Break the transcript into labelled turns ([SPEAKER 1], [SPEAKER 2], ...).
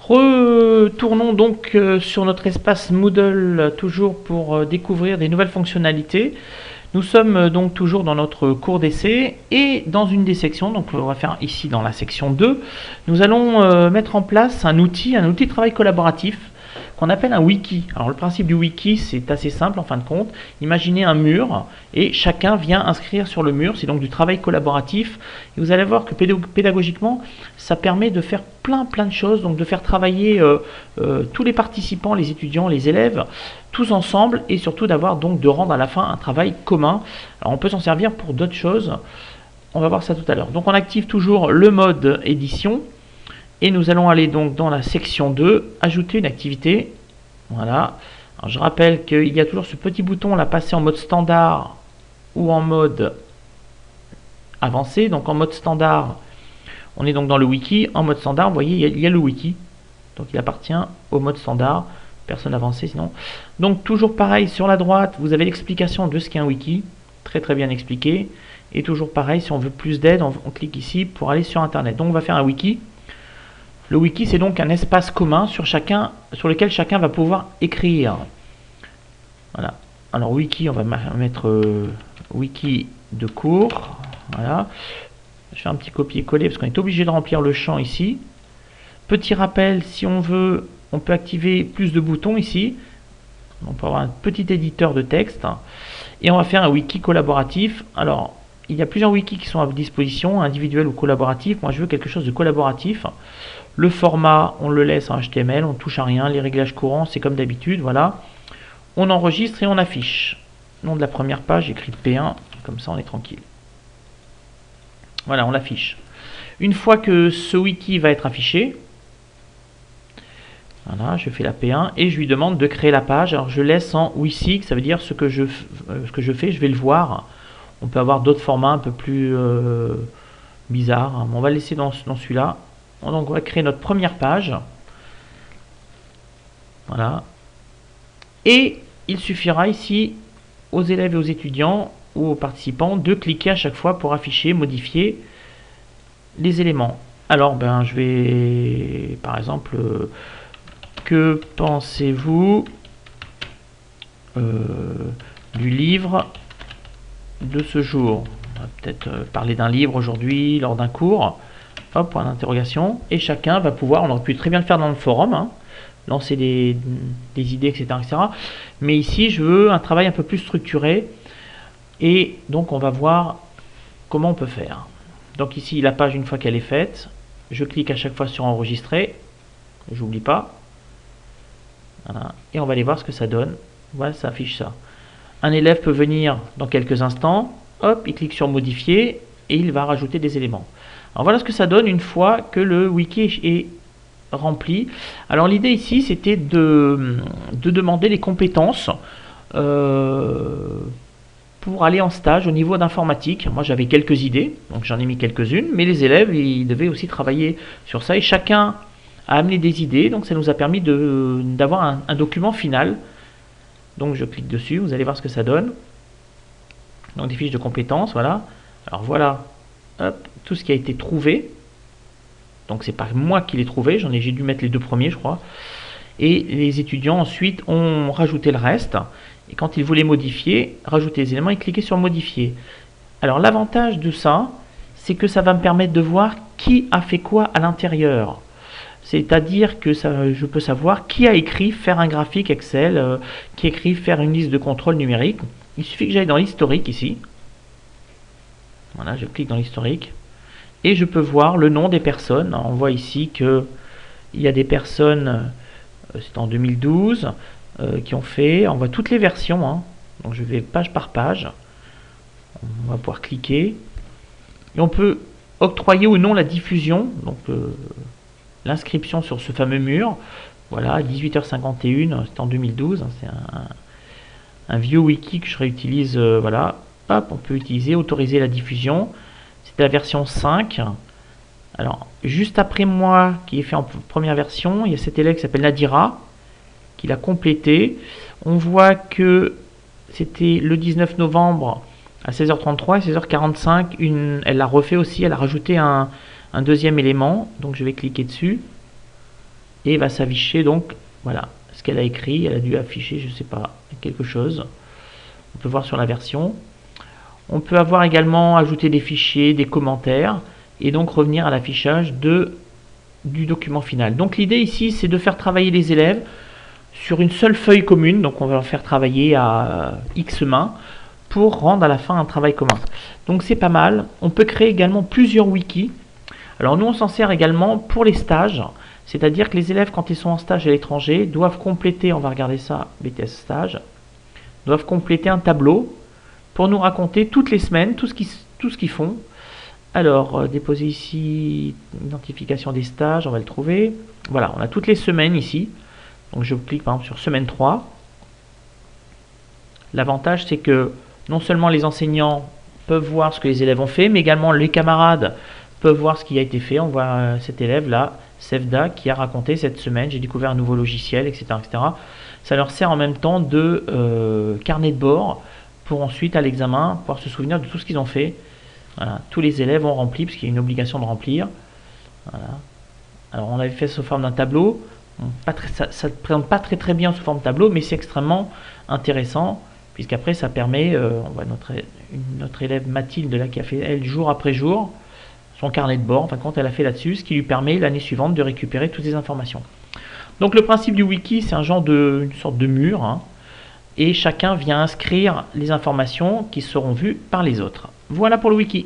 [SPEAKER 1] Retournons donc sur notre espace Moodle, toujours pour découvrir des nouvelles fonctionnalités. Nous sommes donc toujours dans notre cours d'essai et dans une des sections, donc on va faire ici dans la section 2, nous allons mettre en place un outil de travail collaboratif qu'on appelle un wiki. Alors le principe du wiki, c'est assez simple en fin de compte. Imaginez un mur et chacun vient inscrire sur le mur, c'est donc du travail collaboratif. Et vous allez voir que pédagogiquement, ça permet de faire plein de choses, donc de faire travailler tous les participants, les étudiants, les élèves, tous ensemble et surtout de rendre à la fin un travail commun. Alors on peut s'en servir pour d'autres choses, on va voir ça tout à l'heure. Donc on active toujours le mode édition. Et nous allons aller donc dans la section 2, ajouter une activité. Voilà. Alors je rappelle qu'il y a toujours ce petit bouton là, passer en mode standard ou en mode avancé. Donc en mode standard, on est donc dans le wiki. En mode standard, vous voyez, il y a le wiki. Donc il appartient au mode standard. Personne avancée sinon. Donc toujours pareil, sur la droite, vous avez l'explication de ce qu'est un wiki. Très bien expliqué. Et toujours pareil, si on veut plus d'aide, on clique ici pour aller sur Internet. Donc on va faire un wiki. Le wiki, c'est donc un espace commun sur lequel chacun va pouvoir écrire. Voilà. Alors wiki, on va mettre wiki de cours. Voilà. Je fais un petit copier-coller parce qu'on est obligé de remplir le champ ici. Petit rappel, si on veut, on peut activer plus de boutons ici. On peut avoir un petit éditeur de texte. Et on va faire un wiki collaboratif. Alors, il y a plusieurs wikis qui sont à disposition, individuels ou collaboratifs. Moi, je veux quelque chose de collaboratif. Le format, on le laisse en HTML, on ne touche à rien. Les réglages courants, c'est comme d'habitude, voilà. On enregistre et on affiche. Nom de la première page, j'écris P1, comme ça on est tranquille. Voilà, on l'affiche. Une fois que ce wiki va être affiché, voilà, je fais la P1 et je lui demande de créer la page. Alors je laisse en WYSIWYG, ça veut dire ce que je fais, je vais le voir. On peut avoir d'autres formats un peu plus bizarres. On va le laisser dans celui-là. Donc on va créer notre première page. Voilà. Et il suffira ici aux élèves et aux étudiants ou aux participants de cliquer à chaque fois pour afficher, modifier les éléments. Alors je vais par exemple que pensez-vous du livre de ce jour? On va peut-être parler d'un livre aujourd'hui lors d'un cours. Hop, point d'interrogation. Et chacun va pouvoir, on aurait pu très bien le faire dans le forum, hein, lancer des idées, etc. Mais ici, je veux un travail un peu plus structuré. Et donc, on va voir comment on peut faire. Donc ici, la page, une fois qu'elle est faite, je clique à chaque fois sur enregistrer. J'oublie pas. Voilà. Et on va aller voir ce que ça donne. Voilà, ça affiche ça. Un élève peut venir dans quelques instants. Hop, il clique sur modifier et il va rajouter des éléments. Alors voilà ce que ça donne une fois que le wiki est rempli. Alors l'idée ici, c'était de demander les compétences pour aller en stage au niveau d'informatique. Moi j'avais quelques idées, donc j'en ai mis quelques-unes, mais les élèves, ils devaient aussi travailler sur ça et chacun a amené des idées, donc ça nous a permis d'avoir un document final. Donc je clique dessus, vous allez voir ce que ça donne. Donc des fiches de compétences, voilà. Alors voilà, hop, tout ce qui a été trouvé. Donc c'est pas moi qui l'ai trouvé, j'ai dû mettre les deux premiers je crois. Et les étudiants ensuite ont rajouté le reste. Et quand ils voulaient modifier, rajouter les éléments et cliquer sur modifier. Alors l'avantage de ça, c'est que ça va me permettre de voir qui a fait quoi à l'intérieur. C'est-à-dire que je peux savoir qui a écrit faire un graphique Excel, qui a écrit faire une liste de contrôle numérique. Il suffit que j'aille dans l'historique ici. Voilà, je clique dans l'historique. Et je peux voir le nom des personnes. Alors, on voit ici qu'il y a des personnes, c'est en 2012, qui ont fait, on voit toutes les versions. Hein. Donc je vais page par page. On va pouvoir cliquer. Et on peut octroyer ou non la diffusion. Donc l'inscription sur ce fameux mur. Voilà, 18h51, c'est en 2012. Hein, c'est un vieux wiki que je réutilise. Voilà, hop, on peut utiliser, autoriser la diffusion. C'est la version 5. Alors, juste après moi, qui est fait en première version, il y a cet élève qui s'appelle Nadira, qui l'a complété. On voit que c'était le 19 novembre à 16h33 et 16h45. Elle l'a refait aussi, elle a rajouté un deuxième élément. Donc je vais cliquer dessus. et va s'afficher donc, voilà, ce qu'elle a écrit. Elle a dû afficher, je sais pas, quelque chose. On peut voir sur la version. On peut avoir également ajouté des fichiers, des commentaires, et donc revenir à l'affichage du document final. Donc l'idée ici, c'est de faire travailler les élèves sur une seule feuille commune. Donc on va leur faire travailler à X mains pour rendre à la fin un travail commun. Donc c'est pas mal. On peut créer également plusieurs wikis. Alors nous, on s'en sert également pour les stages. C'est-à-dire que les élèves, quand ils sont en stage à l'étranger, doivent compléter, on va regarder ça, BTS stage, doivent compléter un tableau pour nous raconter toutes les semaines tout ce qu'ils font. Alors, déposer ici, identification des stages, on va le trouver. Voilà, on a toutes les semaines ici. Donc je clique par exemple sur semaine 3. L'avantage, c'est que non seulement les enseignants peuvent voir ce que les élèves ont fait, mais également les camarades peuvent voir ce qui a été fait. On voit cet élève là, Sevda, qui a raconté cette semaine, j'ai découvert un nouveau logiciel, etc., etc. Ça leur sert en même temps de carnet de bord pour ensuite à l'examen pouvoir se souvenir de tout ce qu'ils ont fait. Voilà, tous les élèves ont rempli, parce qu'il y a une obligation de remplir. Voilà. Alors on avait fait sous forme d'un tableau. Ça ne présente pas très bien sous forme de tableau, mais c'est extrêmement intéressant, puisqu'après ça permet, on voit notre élève Mathilde là, qui a fait elle jour après jour son carnet de bord, en fin de compte elle a fait là-dessus, ce qui lui permet l'année suivante de récupérer toutes ces informations. Donc le principe du wiki, c'est une sorte de mur, hein, et chacun vient inscrire les informations qui seront vues par les autres. Voilà pour le wiki.